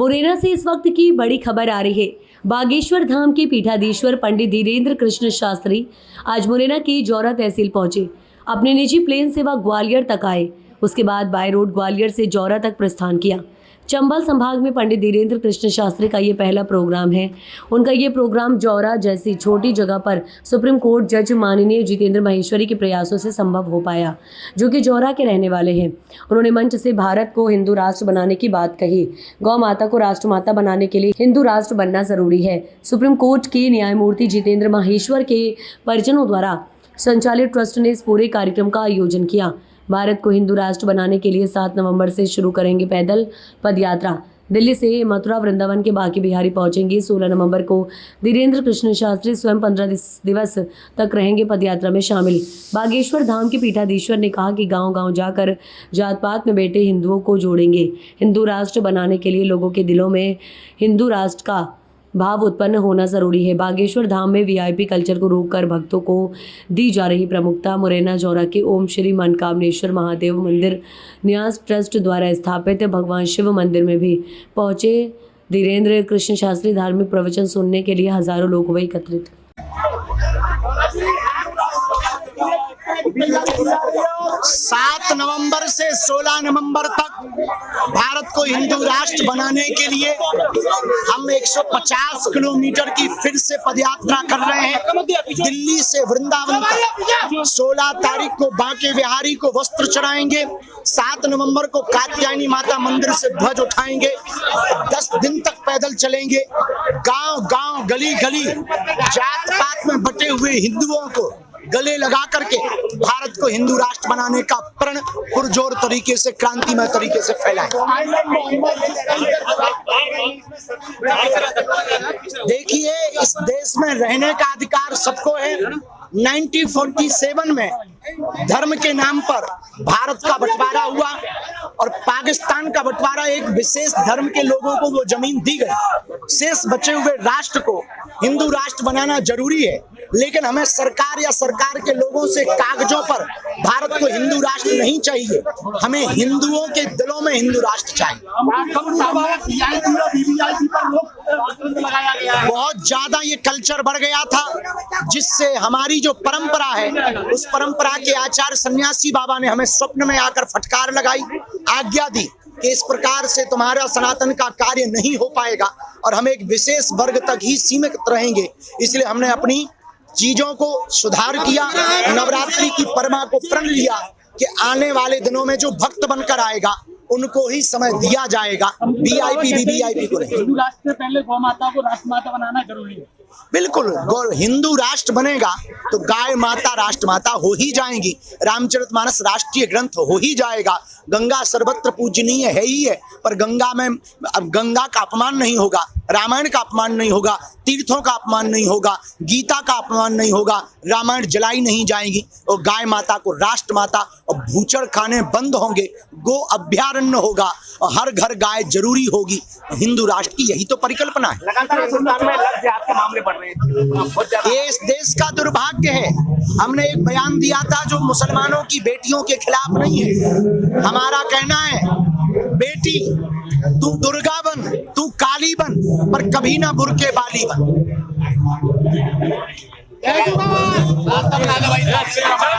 मुरैना से इस वक्त की बड़ी खबर आ रही है। बागेश्वर धाम के पीठाधीश्वर पंडित धीरेन्द्र कृष्ण शास्त्री आज मुरैना की जौरा तहसील पहुंचे। अपने निजी प्लेन से वह ग्वालियर तक आए। उसके बाद बाय रोड ग्वालियर से जौरा तक प्रस्थान किया। चंबल संभाग में पंडित धीरेन्द्र कृष्ण शास्त्री का ये पहला प्रोग्राम है। उनका ये प्रोग्राम जौरा जैसी छोटी जगह पर सुप्रीम कोर्ट जज माननीय जितेंद्र महेश्वरी के प्रयासों से संभव हो पाया, जो कि जौरा के रहने वाले हैं। उन्होंने मंच से भारत को हिंदू राष्ट्र बनाने की बात कही। गौ माता को राष्ट्रमाता बनाने के लिए हिंदू राष्ट्र बनना जरूरी है। सुप्रीम कोर्ट के न्यायमूर्ति जितेंद्र महेश्वर के परिजनों द्वारा संचालित ट्रस्ट ने इस पूरे कार्यक्रम का आयोजन किया। भारत को हिंदू राष्ट्र बनाने के लिए 7 नवंबर से शुरू करेंगे पैदल पद यात्रा। दिल्ली से मथुरा वृंदावन के बाकी बिहारी पहुंचेंगे। 16 नवंबर को धीरेन्द्र कृष्ण शास्त्री स्वयं 15 दिवस तक रहेंगे पदयात्रा में शामिल। बागेश्वर धाम के पीठाधीश्वर ने कहा कि गांव-गांव जाकर जात पात में बैठे हिंदुओं को जोड़ेंगे। हिंदू राष्ट्र बनाने के लिए लोगों के दिलों में हिंदू राष्ट्र का भाव उत्पन्न होना जरूरी है। बागेश्वर धाम में वीआईपी कल्चर को रोककर भक्तों को दी जा रही प्रमुखता। मुरैना जौरा के ओम श्री मनकामनेश्वर महादेव मंदिर न्यास ट्रस्ट द्वारा स्थापित भगवान शिव मंदिर में भी पहुंचे धीरेन्द्र कृष्ण शास्त्री। धार्मिक प्रवचन सुनने के लिए हजारों लोग हुए एकत्रित। 7 नवंबर से 16 नवंबर तक भारत को हिंदू राष्ट्र बनाने के लिए हम 150 किलोमीटर की फिर से पदयात्रा कर रहे हैं, दिल्ली से वृंदावन तक। 16 तारीख को बांके बिहारी को वस्त्र चढ़ाएंगे। 7 नवंबर को कात्यायनी माता मंदिर से ध्वज उठाएंगे। 10 दिन तक पैदल चलेंगे। गांव-गांव, गली-गली, जात पात में बटे हुए हिंदुओं को गले लगा करके भारत को हिंदू राष्ट्र बनाने का प्रण पुरजोर तरीके से, क्रांतिमय तरीके से फैलाएं। देखिए, इस देश में रहने का अधिकार सबको है। 1947 में धर्म के नाम पर भारत का बंटवारा हुआ और पाकिस्तान का बंटवारा एक विशेष धर्म के लोगों को वो जमीन दी गई। शेष बचे हुए राष्ट्र को हिंदू राष्ट्र बनाना जरूरी है, लेकिन हमें सरकार या सरकार के लोगों से कागजों पर भारत को हिंदू राष्ट्र नहीं चाहिए। हमें हिंदुओं के दिलों में हिंदू राष्ट्र चाहिए। बहुत ज्यादा ये कल्चर बढ़ गया था, जिससे हमारी जो परंपरा है, उस परंपरा के आचार्य सन्यासी बाबा ने हमें स्वप्न में आकर फटकार लगाई, आज्ञा दी कि इस प्रकार से तुम्हारा सनातन का कार्य नहीं हो पाएगा और हम एक विशेष वर्ग तक ही सीमित रहेंगे। इसलिए हमने अपनी चीजों को सुधार किया। नवरात्रि की परमा को प्रण लिया कि आने वाले दिनों में जो भक्त बनकर आएगा उनको ही समय दिया जाएगा, वीआईपी को नहीं। हिंदू राष्ट्र से पहले गौ माता को राष्ट्रमाता बनाना जरूरी है। बिल्कुल, हिंदू राष्ट्र बनेगा तो गाय माता राष्ट्रमाता हो ही जाएंगी। रामचरितमानस राष्ट्रीय ग्रंथ हो ही जाएगा। गंगा सर्वत्र पूजनीय है ही है, पर गंगा में अब गंगा का अपमान नहीं होगा, रामायण का अपमान नहीं होगा, तीर्थों का अपमान नहीं होगा, गीता का अपमान नहीं होगा, रामायण जलाई नहीं जाएगी और गाय माता को राष्ट्र माता और भूचड़ खाने बंद होंगे, गो अभ्यारण्य होगा और हर घर गाय जरूरी होगी। हिंदू राष्ट्र की यही तो परिकल्पना है। लगातार हिंदुस्तान में लक्ष्य के मामले बढ़ रहे हैं। ये इस देश का दुर्भाग्य है। हमने एक बयान दिया था जो मुसलमानों की बेटियों के खिलाफ नहीं है। हमारा कहना है, बेटी तू दुर्गा बन, तू काली बन, पर कभी ना बुर्के बाली बन।